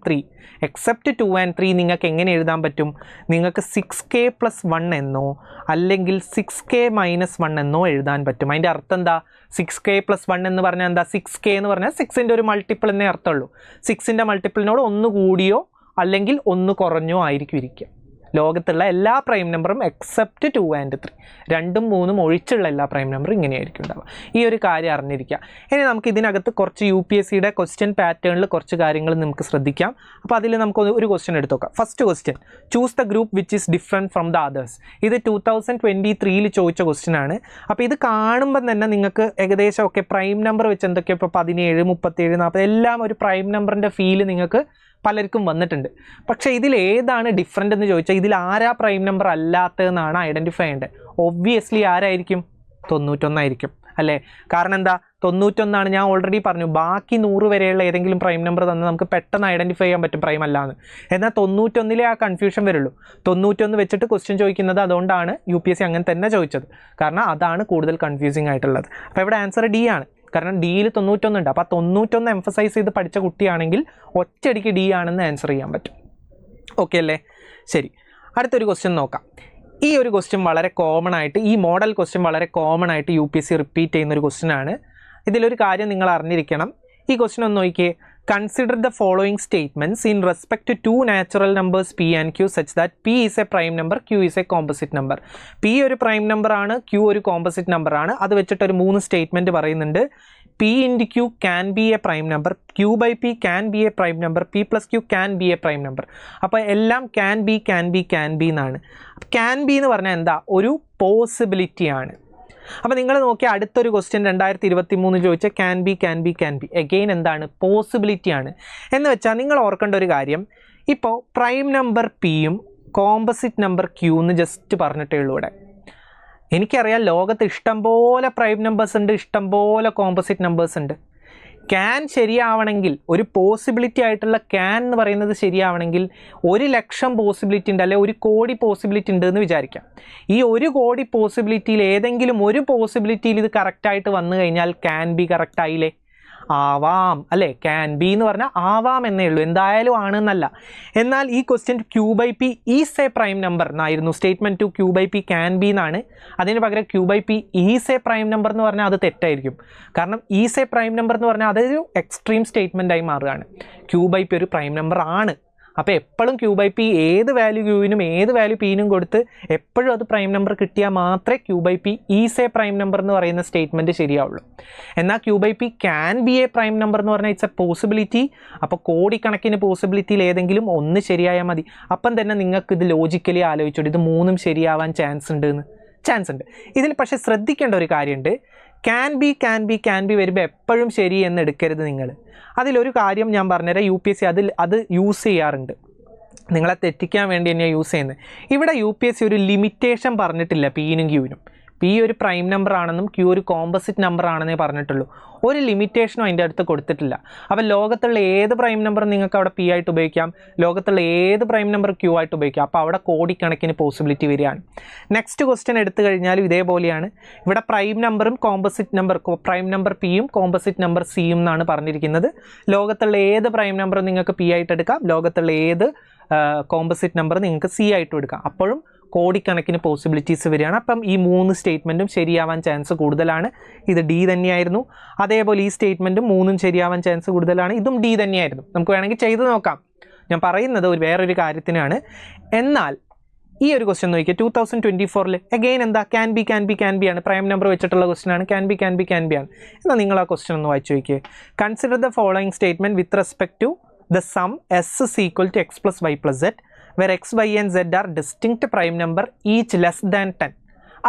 3 നിങ്ങൾക്ക് എങ്ങനെ എഴുതാൻ പറ്റും? നിങ്ങൾക്ക് 6k + 1 എന്നോ അല്ലെങ്കിൽ 6k - 1 എന്നോ എഴുതാൻ പറ്റും. അതിൻ്റെ അർത്ഥം എന്താ? 6k + 1 എന്ന് പറഞ്ഞാൽ എന്താ? 6k എന്ന് പറഞ്ഞാൽ 6ൻ്റെ ഒരു മൾട്ടിപ്പിൾ എന്നേ അർത്ഥമുള്ളൂ. 6ൻ്റെ മൾട്ടിപ്പിളിനോട് 1 കൂടിയോ അല്ലെങ്കിൽ 1 കുറഞ്ഞോ ആയിരിക്കും ഇരിക്കുക. ലോകത്തുള്ള എല്ലാ പ്രൈം നമ്പറും എക്സെപ്റ്റ് 2 and 3, 2ഉം 3ഉം ഒഴിച്ചുള്ള എല്ലാ പ്രൈം നമ്പറും ഇങ്ങനെയായിരിക്കും ഉണ്ടാവുക. ഈ ഒരു കാര്യം അറിഞ്ഞിരിക്കുക. ഇനി നമുക്ക് ഇതിനകത്ത് കുറച്ച് UPSCയുടെ ക്വസ്റ്റ്യൻ പാറ്റേണിൽ കുറച്ച് കാര്യങ്ങൾ നമുക്ക് ശ്രദ്ധിക്കാം. അപ്പോൾ അതിൽ നമുക്ക് ഒരു ക്വസ്റ്റ്യൻ എടുത്ത് നോക്കാം. First question, choose the group which is different from the others. ഇത് 2023 ചോദിച്ച ക്വസ്റ്റ്യൻ ആണ്. അപ്പോൾ ഇത് കാണുമ്പം തന്നെ നിങ്ങൾക്ക് ഏകദേശം ഒക്കെ പ്രൈം നമ്പർ വെച്ച് എന്തൊക്കെയോ ഇപ്പോൾ 17 37 40 എല്ലാം ഒരു പ്രൈം നമ്പറിൻ്റെ ഫീല് നിങ്ങൾക്ക് പലർക്കും വന്നിട്ടുണ്ട്. പക്ഷേ ഇതിൽ ഏതാണ് ഡിഫറൻ്റ് എന്ന് ചോദിച്ചാൽ ഇതിൽ ആരാ പ്രൈം നമ്പർ അല്ലാത്തതെന്നാണ് ഐഡൻറ്റിഫൈ ചെയ്യേണ്ടത്. ഒബ്വിയസ്ലി ആരായിരിക്കും? 91 ആയിരിക്കും അല്ലേ? കാരണം എന്താ? 91 ഞാൻ ഓൾറെഡി പറഞ്ഞു. ബാക്കി 100 വരെയുള്ള ഏതെങ്കിലും പ്രൈം നമ്പർ തന്നെ നമുക്ക് പെട്ടെന്ന് ഐഡൻറ്റിഫൈ ചെയ്യാൻ പറ്റും പ്രൈം അല്ലാന്ന്. എന്നാൽ 91 ആ കൺഫ്യൂഷൻ വരുള്ളൂ. 91 വെച്ചിട്ട് ക്വസ്റ്റ്യൻ ചോദിക്കുന്നത് അതുകൊണ്ടാണ് UPSC അങ്ങനെ തന്നെ ചോദിച്ചത്. കാരണം അതാണ് കൂടുതൽ കൺഫ്യൂസിങ് ആയിട്ടുള്ളത്. അപ്പോൾ ഇവിടെ ആൻസർ ഡി ആണ്. കാരണം ഡിയിൽ 91 ഉണ്ട്. അപ്പോൾ ആ 91 എംഫസൈസ് ചെയ്ത് പഠിച്ച കുട്ടിയാണെങ്കിൽ ഒറ്റയടിക്ക് ഡി ആണെന്ന് ആൻസർ ചെയ്യാൻ പറ്റും. ഓക്കെ അല്ലേ? ശരി, അടുത്തൊരു ക്വസ്റ്റ്യൻ നോക്കാം. ഈ ഒരു ക്വസ്റ്റ്യൻ വളരെ കോമൺ ആയിട്ട്, ഈ മോഡൽ ക്വസ്റ്റ്യൻ വളരെ കോമൺ ആയിട്ട് UPSC റിപ്പീറ്റ് ചെയ്യുന്നൊരു ക്വസ്റ്റ്യൻ ആണ്. ഇതിലൊരു കാര്യം നിങ്ങൾ അറിഞ്ഞിരിക്കണം. ഈ ക്വസ്റ്റ്യൻ ഒന്ന് നോക്കിയേ. Consider the following statements in respect to 2 natural numbers P and Q such that P is a prime number, Q is a composite number. P ഒരു പ്രൈം നമ്പർ ആണ്, Q ഒരു കോമ്പോസിറ്റ് നമ്പർ ആണ്. അത് വെച്ചിട്ടൊരു 3 statement പറയുന്നുണ്ട്. P into Q can be a prime number, Q by P can be a prime number, P plus Q can be a prime number. അപ്പോൾ എല്ലാം can be എന്നാണ്. can be എന്ന് പറഞ്ഞാൽ എന്താ? ഒരു പോസിബിലിറ്റി ആണ്. അപ്പോൾ നിങ്ങൾ നോക്കിയാൽ അടുത്തൊരു ക്വസ്റ്റ്യൻ 2023 ചോദിച്ച can be അഗെയിൻ എന്താണ്? പോസിബിലിറ്റി ആണ്. എന്ന് വെച്ചാൽ നിങ്ങൾ ഓർക്കേണ്ട ഒരു കാര്യം, ഇപ്പോൾ പ്രൈം നമ്പർ പിയും കോമ്പോസിറ്റ് നമ്പർ ക്യൂ എന്ന് ജസ്റ്റ് പറഞ്ഞിട്ടേ ഉള്ളൂ. ഇവിടെ എനിക്കറിയാം ലോകത്ത് ഇഷ്ടംപോലെ പ്രൈം നമ്പേഴ്സ് ഉണ്ട്, ഇഷ്ടംപോലെ കോമ്പോസിറ്റ് നമ്പേഴ്സ് ഉണ്ട്. ക്യാൻ ശരിയാവണമെങ്കിൽ, ഒരു പോസിബിലിറ്റി ആയിട്ടുള്ള ക്യാൻ എന്ന് പറയുന്നത് ശരിയാവണമെങ്കിൽ 1,00,000 പോസിബിലിറ്റി ഉണ്ട്, അല്ലെങ്കിൽ 1 കോടി പോസിബിലിറ്റി ഉണ്ട് എന്ന് വിചാരിക്കാം. ഈ 1 കോടി പോസിബിലിറ്റിയിൽ ഏതെങ്കിലും ഒരു പോസിബിലിറ്റിയിൽ ഇത് കറക്റ്റായിട്ട് വന്നു കഴിഞ്ഞാൽ ക്യാൻ ബി കറക്റ്റ് ആയില്ലേ? ആവാം അല്ലേ? ക്യാൻ ബി എന്ന് പറഞ്ഞാൽ ആവാം എന്നേ ഉള്ളൂ, എന്തായാലും ആണെന്നല്ല. എന്നാൽ ഈ question Q by P is a prime number എന്നായിരുന്നു. Statement two Q by P can be എന്നാണ്. അതിന് പകരം Q by P is a prime number എന്ന് പറഞ്ഞാൽ അത് തെറ്റായിരിക്കും. കാരണം ഈസ് എ പ്രൈം നമ്പർ എന്ന് പറഞ്ഞാൽ അതൊരു എക്സ്ട്രീം സ്റ്റേറ്റ്മെൻറ്റായി മാറുകയാണ്. Q by P ഒരു പ്രൈം നമ്പർ ആണ്. അപ്പോൾ എപ്പോഴും Q by P ഏത് വാല്യൂ Qനും ഏത് വാല്യൂ Pനും കൊടുത്ത് എപ്പോഴും അത് പ്രൈം നമ്പർ കിട്ടിയാൽ മാത്രമേ Q by P is a prime number എന്ന് പറയുന്ന സ്റ്റേറ്റ്മെൻറ്റ് ശരിയാവുള്ളൂ. എന്നാൽ Q by P can be a prime number എന്ന് പറഞ്ഞാൽ ഇറ്റ്സ് എ പോസിബിലിറ്റി. അപ്പോൾ കോടിക്കണക്കിന് പോസിബിലിറ്റിയിൽ ഏതെങ്കിലും ഒന്ന് ശരിയായാൽ മതി. അപ്പം തന്നെ നിങ്ങൾക്ക് ഇത് ലോജിക്കലി ആലോചിച്ചോളൂ, ഇത് 3ഉം ശരിയാവാൻ ചാൻസ് ഉണ്ട്. ഇതിൽ പക്ഷേ ശ്രദ്ധിക്കേണ്ട ഒരു കാര്യമുണ്ട്. ക്യാൻ ബി വരുമ്പോൾ എപ്പോഴും ശരി എന്ന് എടുക്കരുത് നിങ്ങൾ. അതിലൊരു കാര്യം ഞാൻ പറഞ്ഞുതരാം. UPSC അത് യൂസ് ചെയ്യാറുണ്ട്, നിങ്ങളെ തെറ്റിക്കാൻ വേണ്ടി തന്നെയാണ് യൂസ് ചെയ്യുന്നത്. ഇവിടെ UPSC ഒരു ലിമിറ്റേഷൻ പറഞ്ഞിട്ടില്ല Pനും Qനും. P ഒരു പ്രൈം നമ്പർ ആണെന്നും Q ഒരു കോമ്പോസിറ്റ് നമ്പർ ആണെന്നേ പറഞ്ഞിട്ടുള്ളൂ. ഒരു ലിമിറ്റേഷനും അതിൻ്റെ അടുത്ത് കൊടുത്തിട്ടില്ല. അപ്പോൾ ലോകത്തുള്ള ഏത് പ്രൈം നമ്പറും നിങ്ങൾക്ക് അവിടെ P ആയിട്ട് ഉപയോഗിക്കാം, ലോകത്തുള്ള ഏത് പ്രൈം നമ്പർ Q ആയിട്ട് ഉപയോഗിക്കാം. അപ്പോൾ അവിടെ കോടിക്കണക്കിന് പോസിബിലിറ്റി വരികയാണ്. നെക്സ്റ്റ് ക്വസ്റ്റ്യൻ എടുത്തു കഴിഞ്ഞാലും ഇതേപോലെയാണ്. ഇവിടെ പ്രൈം നമ്പറും കോമ്പോസിറ്റ് നമ്പർ, പ്രൈം നമ്പർ Pയും കോമ്പോസിറ്റ് നമ്പർ Cയും എന്നാണ് പറഞ്ഞിരിക്കുന്നത്. ലോകത്തുള്ള ഏത് പ്രൈം നമ്പറും നിങ്ങൾക്ക് P ആയിട്ട് എടുക്കാം, ലോകത്തുള്ള ഏത് കോമ്പോസിറ്റ് നമ്പർ നിങ്ങൾക്ക് C ആയിട്ടും എടുക്കാം. അപ്പോഴും കോടിക്കണക്കിന് പോസിബിലിറ്റീസ് വരികയാണ്. അപ്പം ഈ 3 സ്റ്റേറ്റ്മെൻറ്റും ശരിയാവാൻ ചാൻസ് കൂടുതലാണ്. ഇത് D തന്നെയായിരുന്നു. അതേപോലെ ഈ സ്റ്റേറ്റ്മെൻറ്റും 3ഉം ശരിയാവാൻ ചാൻസ് കൂടുതലാണ്. ഇതും D തന്നെയായിരുന്നു. നമുക്ക് വേണമെങ്കിൽ ചെയ്ത് നോക്കാം. ഞാൻ പറയുന്നത് വേറൊരു കാര്യത്തിനാണ്. എന്നാൽ ഈ ഒരു ക്വസ്റ്റ്യൻ നോക്കിയാൽ 2024 അഗെയിൻ എന്താ? ക്യാൻ ബി ആണ്. പ്രൈം നമ്പർ വെച്ചിട്ടുള്ള ക്വസ്റ്റ്യൻ ആണ്. ക്യാൻ ബി ആണ്. എന്നാൽ നിങ്ങൾ ആ ക്വസ്റ്റ്യൻ ഒന്ന് വായിച്ചു നോക്കിയേ. Consider the following statement with respect to the sum S is equal to x plus y plus z where x, y and z are distinct prime number each less than 10.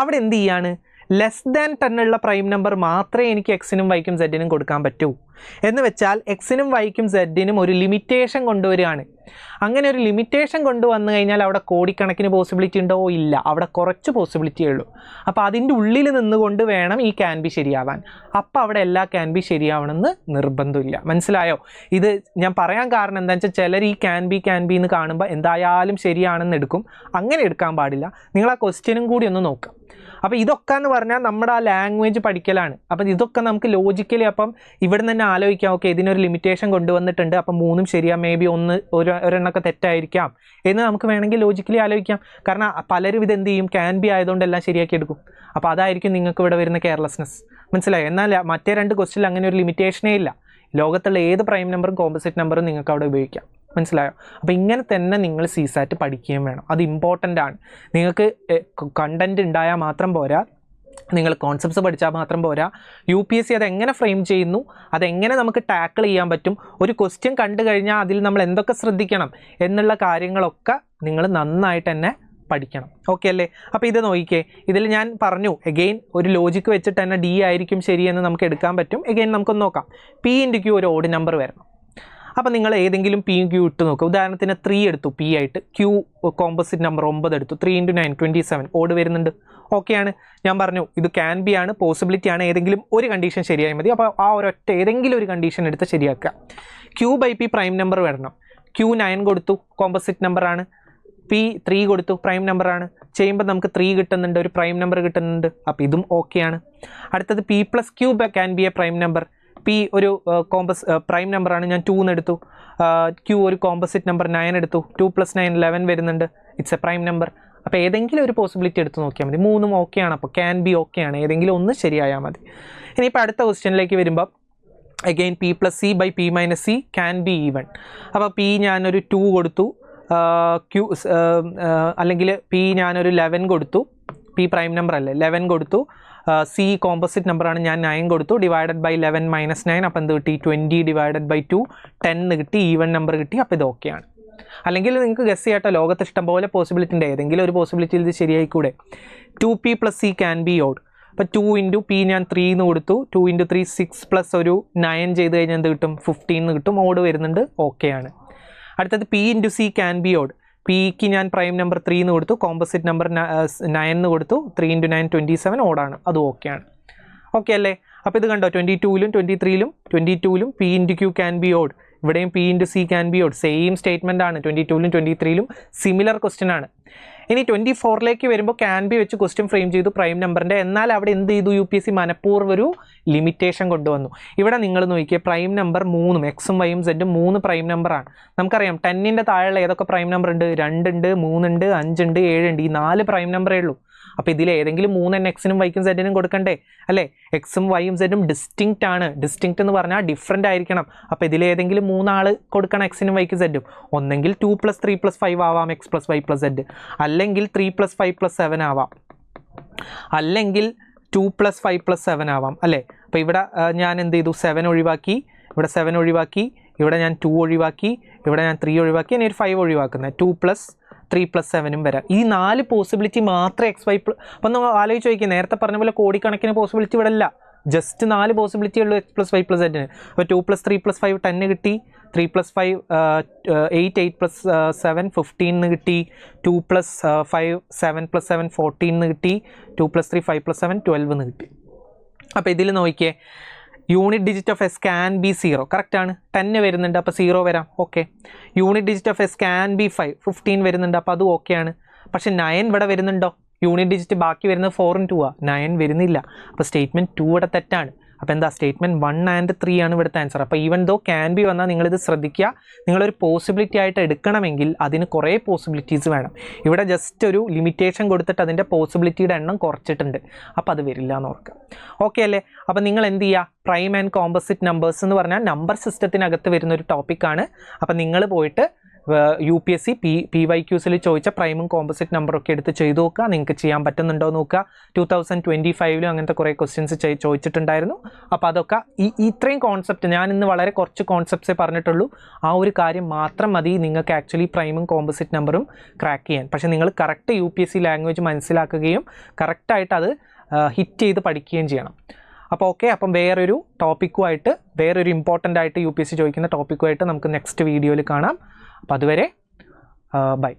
അവിടെ എന്ത് ചെയ്യാണ്? Less than 10 ഉള്ള prime number മാത്രമേ എനിക്ക് എക്സിനും വൈക്കും സെഡിനും കൊടുക്കാൻ പറ്റൂ. എന്ന് വെച്ചാൽ എക്സിനും വൈക്കും സെഡിനും ഒരു ലിമിറ്റേഷൻ കൊണ്ടുവരികയാണ്. അങ്ങനെ ഒരു ലിമിറ്റേഷൻ കൊണ്ടുവന്നു കഴിഞ്ഞാൽ അവിടെ കോടിക്കണക്കിന് പോസിബിലിറ്റി ഉണ്ടോ? ഇല്ല, അവിടെ കുറച്ച് പോസിബിലിറ്റിയേ ഉള്ളൂ. അപ്പോൾ അതിൻ്റെ ഉള്ളിൽ നിന്നുകൊണ്ട് വേണം ഈ ക്യാൻ ബി ശരിയാവാൻ. അപ്പോൾ അവിടെ എല്ലാ ക്യാൻ ബി ശരിയാവണമെന്ന് നിർബന്ധമില്ല. മനസ്സിലായോ? ഇത് ഞാൻ പറയാൻ കാരണം എന്താണെന്ന് വെച്ചാൽ ചിലർ ഈ ക്യാൻ ബി എന്ന് കാണുമ്പോൾ എന്തായാലും ശരിയാണെന്ന് എടുക്കും. അങ്ങനെ എടുക്കാൻ പാടില്ല. നിങ്ങൾ ആ ക്വസ്റ്റ്യനും കൂടി ഒന്ന് നോക്കുക. അപ്പോൾ ഇതൊക്കെ എന്ന് പറഞ്ഞാൽ നമ്മുടെ ആ ലാംഗ്വേജ് പഠിക്കലാണ്. അപ്പം ഇതൊക്കെ നമുക്ക് ലോജിക്കലി അപ്പം ഇവിടെ നിന്ന് തന്നെ ആലോചിക്കാം. ഓക്കെ, ഇതിനൊരു ലിമിറ്റേഷൻ കൊണ്ടുവന്നിട്ടുണ്ട്, അപ്പം 3ഉം ശരിയാ, മേ ബി ഒരെണ്ണമൊക്കെ തെറ്റായിരിക്കാം എന്ന് നമുക്ക് വേണമെങ്കിൽ ലോജിക്കലി ആലോചിക്കാം. കാരണം പലരും ഇത് എന്ത് ചെയ്യും? ക്യാൻ ബി ആയതുകൊണ്ട് എല്ലാം ശരിയാക്കി എടുക്കും. അപ്പോൾ അതായിരിക്കും നിങ്ങൾക്ക് ഇവിടെ വരുന്ന കെയർലെസ്നെസ്. മനസ്സിലായോ? എന്നാൽ മറ്റേ 2 ക്വസ്റ്റ്യനിൽ അങ്ങനെ ഒരു ലിമിറ്റേഷനേ ഇല്ല. ലോകത്തുള്ള ഏത് പ്രൈം നമ്പറും കോമ്പോസിറ്റ് നമ്പറും നിങ്ങൾക്ക് അവിടെ ഉപയോഗിക്കാം. മനസ്സിലായോ? അപ്പോൾ ഇങ്ങനെ തന്നെ നിങ്ങൾ CSAT പഠിക്കുകയും വേണം. അത് ഇമ്പോർട്ടൻ്റ് ആണ്. നിങ്ങൾക്ക് കണ്ടൻറ്റ് ഉണ്ടായാൽ മാത്രം പോരാ, നിങ്ങൾ കോൺസെപ്റ്റ്സ് പഠിച്ചാൽ മാത്രം പോരാ. UPSC അതെങ്ങനെ ഫ്രെയിം ചെയ്യുന്നു, അതെങ്ങനെ നമുക്ക് ടാക്കിൾ ചെയ്യാൻ പറ്റും, ഒരു ക്വസ്റ്റ്യൻ കണ്ടു കഴിഞ്ഞാൽ അതിൽ നമ്മൾ എന്തൊക്കെ ശ്രദ്ധിക്കണം എന്നുള്ള കാര്യങ്ങളൊക്കെ നിങ്ങൾ നന്നായിട്ട് തന്നെ പഠിക്കണം. ഓക്കെ അല്ലേ? അപ്പോൾ ഇത് നോക്കിക്കേ. ഇതിൽ ഞാൻ പറഞ്ഞു എഗെയിൻ ഒരു ലോജിക്ക് വെച്ചിട്ട് തന്നെ D ആയിരിക്കും ശരിയെന്ന് നമുക്ക് എടുക്കാൻ പറ്റും. എഗെയിൻ നമുക്കൊന്ന് നോക്കാം. P into Q ഒരു ഓഡ് നമ്പർ വരണം. അപ്പോൾ നിങ്ങൾ ഏതെങ്കിലും പി ക്യൂ ഇട്ട് നോക്കുക. ഉദാഹരണത്തിന് 3 എടുത്തു പി ആയിട്ട്, ക്യൂ കോമ്പോസിറ്റ് നമ്പർ 9 എടുത്തു, 3 × 9 27 ഓട് വരുന്നുണ്ട്. ഓക്കെയാണ്. ഞാൻ പറഞ്ഞു ഇത് ക്യാൻ ബി ആണ്, പോസിബിലിറ്റി ആണ്. ഏതെങ്കിലും ഒരു കണ്ടീഷൻ ശരിയായി മതി. അപ്പോൾ ആ ഒരൊറ്റ ഏതെങ്കിലും ഒരു കണ്ടീഷൻ എടുത്ത് ശരിയാക്കുക. Q by P prime number വരണം. ക്യൂ 9 കൊടുത്തു, കോമ്പോസിറ്റ് നമ്പറാണ്. പി 3 കൊടുത്തു, പ്രൈം നമ്പറാണ്. ചെയ്യുമ്പോൾ നമുക്ക് 3 കിട്ടുന്നുണ്ട്, ഒരു പ്രൈം നമ്പർ കിട്ടുന്നുണ്ട്. അപ്പോൾ ഇതും ഓക്കെയാണ്. അടുത്തത് P plus Q can be a prime number. P ഒരു പ്രൈം നമ്പറാണ്, ഞാൻ 2 എന്ന് എടുത്തു. ക്യൂ ഒരു കോമ്പോസിറ്റ് നമ്പർ 9 എടുത്തു, 2 + 9 11 വരുന്നുണ്ട്, ഇറ്റ്സ് എ പ്രൈം നമ്പർ. അപ്പോൾ ഏതെങ്കിലും ഒരു പോസിബിലിറ്റി എടുത്ത് നോക്കിയാൽ മതി. മൂന്നും ഓക്കെയാണ്. അപ്പോൾ ക്യാൻ ബി ഓക്കെയാണ്, ഏതെങ്കിലും ഒന്ന് ശരിയായാൽ മതി. ഇനിയിപ്പോൾ അടുത്ത ക്വസ്റ്റ്യനിലേക്ക് വരുമ്പോൾ again P plus C by P minus C can be even. അപ്പോൾ പി ഞാനൊരു 2 കൊടുത്തു, ക്യൂ അല്ലെങ്കിൽ പി ഞാനൊരു 11 കൊടുത്തു, പി പ്രൈം നമ്പർ അല്ലേ 11 കൊടുത്തു, സി കോമ്പോസിറ്റ് നമ്പറാണ്, ഞാൻ 9 കൊടുത്തു, ഡിവൈഡഡ് ബൈ 11 - 9. അപ്പോൾ എന്ത് കിട്ടി? 20 ഡിവൈഡഡ് ബൈ 2 10 കിട്ടി, ഈവൻ നമ്പർ കിട്ടി. അപ്പോൾ ഇത് ഓക്കെയാണ്. അല്ലെങ്കിൽ നിങ്ങൾക്ക് ഗസ് ചെയ്യട്ടോ, ലോകത്ത് ഇഷ്ടംപോലെ പോസിബിലിറ്റി ഉണ്ട്, ഏതെങ്കിലും ഒരു പോസിബിലിറ്റി ഇത് ശരിയായിക്കൂടെ? 2p + c can be odd. അപ്പോൾ 2 × p ഞാൻ 3 എന്ന് കൊടുത്തു, 2 × 3 6 + ഒരു 9 ചെയ്ത് കഴിഞ്ഞാൽ എന്ത് കിട്ടും? 15 കിട്ടും. ഓഡ് വരുന്നുണ്ട്, ഓക്കെയാണ്. അടുത്തത് p × c can be odd. Pick ഞാൻ പ്രൈം നമ്പർ 3 എന്ന് കൊടുത്തു, കോമ്പോസിറ്റ് നമ്പർ 9 എന്ന് കൊടുത്തു, 3 × 9 27 ഓടാണ്, അതും ഓക്കെയാണ്. ഓക്കെ അല്ലേ? അപ്പോൾ ഇത് കണ്ടോ, 22-ലും 23-ലും 22-ലും p × q can be odd, ഇവിടെയും p × c can be odd. Same statement ആണ്. 22-ലും 23-ലും സിമിലർ ക്വസ്റ്റ്യൻ ആണ്. ഇനി 24ലേക്ക് വരുമ്പോൾ ക്യാൻ ബി വെച്ച് ക്വസ്റ്റ്യൻ ഫ്രെയിം ചെയ്തു പ്രൈം നമ്പറിൻ്റെ. എന്നാൽ അവിടെ എന്ത് ചെയ്തു? UPSC മനഃപൂർവ്വം ഒരു ലിമിറ്റേഷൻ കൊണ്ടുവന്നു. ഇവിടെ നിങ്ങൾ നോക്കിയേ, പ്രൈം നമ്പർ 3 എക്സും വൈയും സെഡും 3 പ്രൈം നമ്പറാണ്. നമുക്കറിയാം 10ൻ്റെ താഴെയുള്ള ഏതൊക്കെ പ്രൈം നമ്പർ ഉണ്ട്? 2 ഉണ്ട്, 3 ഉണ്ട്, 5 ഉണ്ട്, 7 ഉണ്ട്. ഈ 4 പ്രൈം നമ്പറേ ഉള്ളൂ. അപ്പോൾ ഇതിൽ ഏതെങ്കിലും 3 എക്സിനും വൈക്കും സെഡിനും കൊടുക്കണ്ടേ അല്ലേ? എക്സും വൈയും സെഡും ഡിസ്റ്റിങ്ക്റ്റ് ആണ്. ഡിസ്റ്റിങ്ക്റ്റ് എന്ന് പറഞ്ഞാൽ ഡിഫറെൻ്റ് ആയിരിക്കണം. അപ്പോൾ ഇതിലേതെങ്കിലും 3 ആൾ കൊടുക്കണം എക്സിനും വൈക്കും സെഡും. ഒന്നെങ്കിൽ 2 + 3 + 5 ആവാം, x + y + z. അല്ലെങ്കിൽ 3 + 5 + 7 ആവാം, അല്ലെങ്കിൽ 2 + 5 + 7 ആവാം അല്ലേ? അപ്പോൾ ഇവിടെ ഞാൻ എന്ത് ചെയ്തു? 7 ഒഴിവാക്കി, ഇവിടെ 7 ഒഴിവാക്കി, ഇവിടെ ഞാൻ 2 ഒഴിവാക്കി, ഇവിടെ ഞാൻ 3 ഒഴിവാക്കി, ഇനി ഒരു 5 ഒഴിവാക്കുന്നത്. 2 + 3 + 7 വരാം. ഈ 4 പോസിബിലിറ്റി മാത്രമേ എക്സ് വൈ. അപ്പം നമ്മൾ ആലോചിച്ച് നോക്കിയാൽ, നേരത്തെ പറഞ്ഞ പോലെ കോടിക്കണക്കിന് പോസിബിലിറ്റി ഇവിടെ അല്ല, ജസ്റ്റ് 4 പോസിബിലിറ്റി ഉള്ളൂ x + y + z. അപ്പോൾ 2 + 3 + 5 10 കിട്ടി, 3 + 5 8, 8 + 7 15 കിട്ടി, 2 + 5 7 + 7 14 കിട്ടി, 2 + 3 5 + 7 12 കിട്ടി. അപ്പോൾ ഇതിൽ നോക്കിയേ, unit digit of S can be 0 കറക്റ്റാണ്. 10 വരുന്നുണ്ട്, അപ്പോൾ 0 വരാം, okay. Unit digit of S can be 5 15 വരുന്നുണ്ട്, അപ്പോൾ അതും ഓക്കെയാണ്. പക്ഷേ 9 ഇവിടെ വരുന്നുണ്ടോ? യൂണിറ്റ് ഡിജിറ്റ് ബാക്കി വരുന്നത് 4 × 2 ആണ്, 9 വരുന്നില്ല. അപ്പോൾ സ്റ്റേറ്റ്മെൻറ്റ് 2 ഇവിടെ തെറ്റാണ്. അപ്പോൾ എന്താ? സ്റ്റേറ്റ്മെൻറ്റ് 1 and 3 ആണ് ഇവിടുത്തെ ആൻസർ. അപ്പോൾ ഈവൻ ദോ ക്യാൻ ബി വന്നാൽ നിങ്ങളിത് ശ്രദ്ധിക്കുക, നിങ്ങളൊരു പോസിബിലിറ്റി ആയിട്ട് എടുക്കണമെങ്കിൽ അതിന് കുറേ പോസിബിലിറ്റീസ് വേണം. ഇവിടെ ജസ്റ്റ് ഒരു ലിമിറ്റേഷൻ കൊടുത്തിട്ട് അതിൻ്റെ പോസിബിലിറ്റിയുടെ എണ്ണം കുറച്ചിട്ടുണ്ട്, അപ്പോൾ അത് വരില്ല എന്ന് ഓർക്കുക. ഓക്കെ അല്ലേ? അപ്പോൾ നിങ്ങൾ എന്ത് ചെയ്യുക? പ്രൈം ആൻഡ് കോമ്പോസിറ്റ് നമ്പേഴ്സ് എന്ന് പറഞ്ഞാൽ നമ്പർ സിസ്റ്റത്തിനകത്ത് വരുന്നൊരു ടോപ്പിക്കാണ്. അപ്പോൾ നിങ്ങൾ പോയിട്ട് UPSC PYQസിൽ ചോദിച്ച പ്രൈമും കോമ്പോസിറ്റ് നമ്പറൊക്കെ എടുത്ത് ചെയ്ത് നോക്കുക. നിങ്ങൾക്ക് ചെയ്യാൻ പറ്റുന്നുണ്ടോ നോക്കുക. 2025ലും അങ്ങനത്തെ കുറേ ക്വസ്റ്റ്യൻസ് ചോദിച്ചിട്ടുണ്ടായിരുന്നു. അപ്പോൾ അതൊക്കെ ഇത്രയും കോൺസെപ്റ്റ്, ഞാൻ ഇന്ന് വളരെ കുറച്ച് കോൺസെപ്റ്റ്സേ പറഞ്ഞിട്ടുള്ളൂ. ആ ഒരു കാര്യം മാത്രം മതി നിങ്ങൾക്ക് ആക്ച്വലി പ്രൈമും കോമ്പോസിറ്റ് നമ്പറും ക്രാക്ക് ചെയ്യാൻ. പക്ഷേ നിങ്ങൾ കറക്റ്റ് UPSC ലാംഗ്വേജ് മനസ്സിലാക്കുകയും കറക്റ്റായിട്ട് അത് ഹിറ്റ് ചെയ്ത് പഠിക്കുകയും ചെയ്യണം. അപ്പോൾ ഓക്കെ, അപ്പം വേറൊരു ടോപ്പിക്കുമായിട്ട്, വേറൊരു ഇമ്പോർട്ടൻ്റ് ആയിട്ട് UPSC ചോദിക്കുന്ന ടോപ്പിക്കുമായിട്ട് നമുക്ക് നെക്സ്റ്റ് വീഡിയോയിൽ കാണാം. അപ്പോൾ അതുവരെ ബൈ.